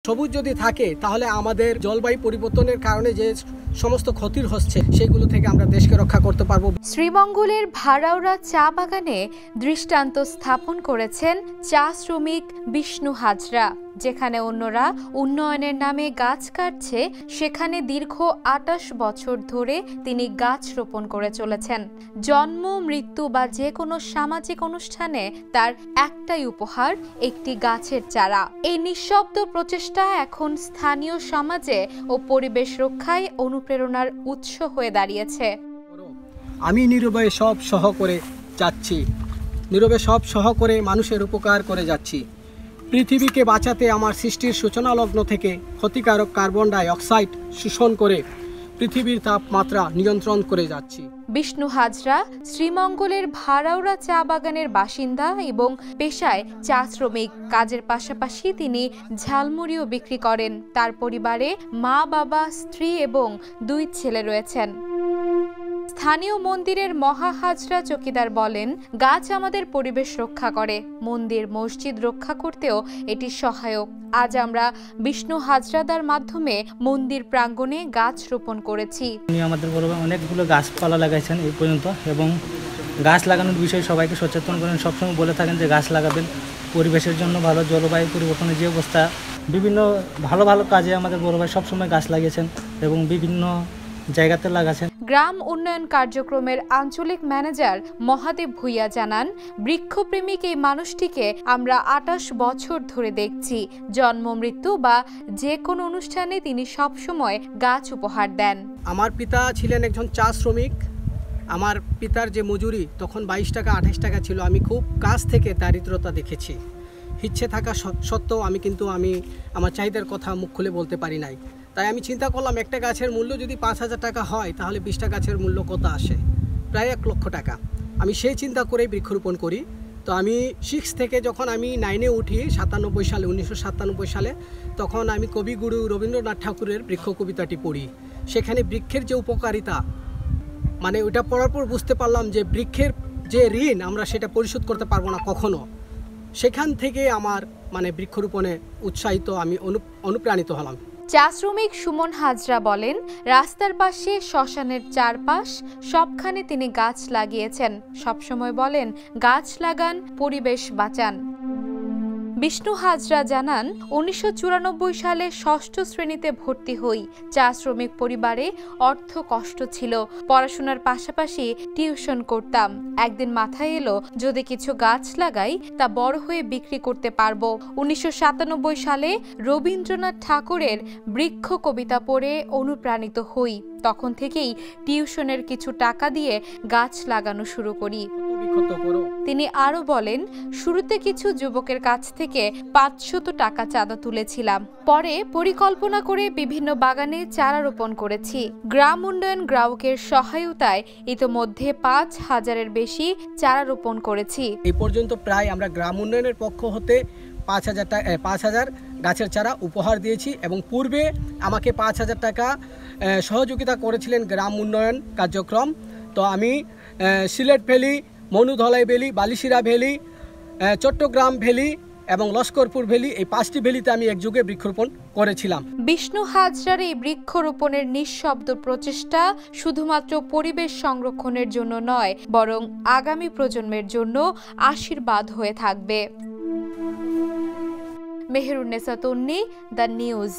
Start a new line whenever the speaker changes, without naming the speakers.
সবুজ যদি থাকে তাহলে আমাদের জলবায়ু পরিবর্তনের কারণে যে সমস্ত ক্ষতি হচ্ছে সেগুলো থেকে আমরা দেশকে রক্ষা করতে পারবো।
শ্রীমঙ্গলের ভাড়াউড়া চা বাগানে দৃষ্টান্ত স্থাপন করেছেন চা শ্রমিক বিষ্ণু হাজরা। যেখানে অন্যরা উন্নয়নের নামে গাছ কাটছে, সেখানে দীর্ঘ ২৮ বছর ধরে তিনি গাছ রোপণ করে চলেছেন। জন্ম, মৃত্যু বা যে কোনো সামাজিক অনুষ্ঠানে তার একটাই উপহার, একটি গাছের চারা। এই নিঃশব্দ প্রচেষ্টা এখন স্থানীয় সমাজে ও পরিবেশ রক্ষায় অনুপ্রেরণার উৎস হয়ে দাঁড়িয়েছে।
আমি নীরবে সব সহ করে যাচ্ছি, নীরবে সব সহ করে মানুষের উপকার করে যাচ্ছি। পৃথিবীকে বাঁচাতে আমার সৃষ্টির সূচনা লগ্ন থেকে ক্ষতিকারক কার্বন ডাই অক্সাইড শোষণ করে পৃথিবীর তাপমাত্রা নিয়ন্ত্রণ করে যাচ্ছি।
বিষ্ণু হাজরা শ্রীমঙ্গলের ভাড়াউড়া চা বাগানের বাসিন্দা এবং পেশায় চা শ্রমিক। কাজের পাশাপাশি তিনি ঝালমুড়িও বিক্রি করেন। তার পরিবারে মা, বাবা, স্ত্রী এবং 2 ছেলে রয়েছেন। স্থানীয় মন্দিরের মহা হাজরা চকিদার বলেন, গাছ আমাদের পরিবেশ রক্ষা করে, মন্দির মসজিদ রক্ষা করতেও এটি সহায়ক। আজ আমরা বিষ্ণু হাজরাদার মাধ্যমে মন্দির প্রাঙ্গণে গাছ রোপণ করেছি।
উনি আমাদের অনেকগুলো গাছপালা লাগাইছেন এই পর্যন্ত, এবং গাছ লাগানোর বিষয়ে সবাইকে সচেতন করেন। সবসময় বলে থাকেন যে গাছ লাগাবেন, পরিবেশের জন্য ভালো। জলবায়ু পরিবর্তনের যে অবস্থা, বিভিন্ন ভালো ভালো কাজে আমাদের বড় ভাই সবসময় গাছ লাগিয়েছেন এবং বিভিন্ন জায়গাতে লাগাচ্ছেন।
গ্রাম উন্নয়ন কার্যক্রমের আঞ্চলিক ম্যানেজার মহাদেব ভুইয়া জানান, বৃক্ষপ্রেমিক এই মানুষটিকে আমরা ২৮ বছর ধরে দেখছি। জন্ম, মৃত্যু বা যে কোনো অনুষ্ঠানে তিনি সবসময় গাছ উপহার দেন।
আমার পিতা ছিলেন একজন চা শ্রমিক। আমার পিতার যে মজুরি তখন 22 টাকা 28 টাকা ছিল। আমি খুব কাছ থেকে দারিদ্রতা দেখেছি। ইচ্ছে থাকা সত্ত্বেও আমি আমার চাহিদার কথা মুখ খুলে বলতে পারি নাই। তাই আমি চিন্তা করলাম, একটা গাছের মূল্য যদি ৫,০০০ টাকা হয় তাহলে 20টা গাছের মূল্য কত আসে? প্রায় 1 লক্ষ টাকা। আমি সেই চিন্তা করেই বৃক্ষরোপণ করি। তো আমি 6 থেকে যখন আমি 9-এ উঠি 1997 সালে, তখন আমি কবিগুরু রবীন্দ্রনাথ ঠাকুরের বৃক্ষ কবিতাটি পড়ি। সেখানে বৃক্ষের যে উপকারিতা, মানে ওটা পড়ার পর বুঝতে পারলাম যে বৃক্ষের যে ঋণ আমরা সেটা পরিশোধ করতে পারবো না কখনো। সেখান থেকে আমার বৃক্ষরোপণে উৎসাহিত, আমি অনুপ্রাণিত হলাম।
চা শ্রমিক সুমন হাজরা বলেন, রাস্তার পাশে, শ্মশানের চারপাশ সবখানে তিনি গাছ লাগিয়েছেন। সবসময় বলেন, গাছ লাগান, পরিবেশ বাঁচান। বিষ্ণু হাজরা জানান, 1994 সালে 6ষ্ঠ শ্রেণীতে ভর্তি হই। চা শ্রমিক পরিবারে অর্থ কষ্ট ছিল। পড়াশোনার পাশাপাশি টিউশন করতাম। একদিন মাথায় এলো, যদি কিছু গাছ লাগাই তা বড় হয়ে বিক্রি করতে পারবো। 1997 সালে রবীন্দ্রনাথ ঠাকুরের বৃক্ষ কবিতা পড়ে অনুপ্রাণিত হই। তখন থেকেই টিউশনের কিছু টাকা দিয়ে গাছ লাগানো শুরু করি। তিনি আরো বলেন, শুরুতে কিছু যুবকের কাছ থেকে 500 টাকা চাঁদা তুলেছিলাম। পরে পরিকল্পনা করে বিভিন্ন বাগানে চারা রোপণ করেছি। গ্রাম উন্নয়ন গ্রাহকের সহায়তায় ইতোমধ্যে 5,000-এর বেশি চারা রোপণ করেছি।
এই পর্যন্ত প্রায় আমরা গ্রাম উন্নয়নের পক্ষ হতে 5,000 গাছের চারা উপহার দিয়েছি, এবং পূর্বে আমাকে 5,000 টাকা সহযোগিতা করেছিলেন গ্রাম উন্নয়ন কার্যক্রম। তো আমি Sylhet valley, Manudhalai valley, Balishira valley, Chittagong valley এবং লস্করপুর ভ্যালি, এই 5টি ভ্যালিতে আমি একযোগে বৃক্ষরোপণ করেছিলাম।
বিষ্ণু হাজরার এই বৃক্ষরোপণের নিঃশব্দ প্রচেষ্টা শুধুমাত্র পরিবেশ সংরক্ষণের জন্য নয়, বরং আগামী প্রজন্মের জন্য আশীর্বাদ হয়ে থাকবে। মেহেরুন্নেসা তন্নি, দ্য নিউজ।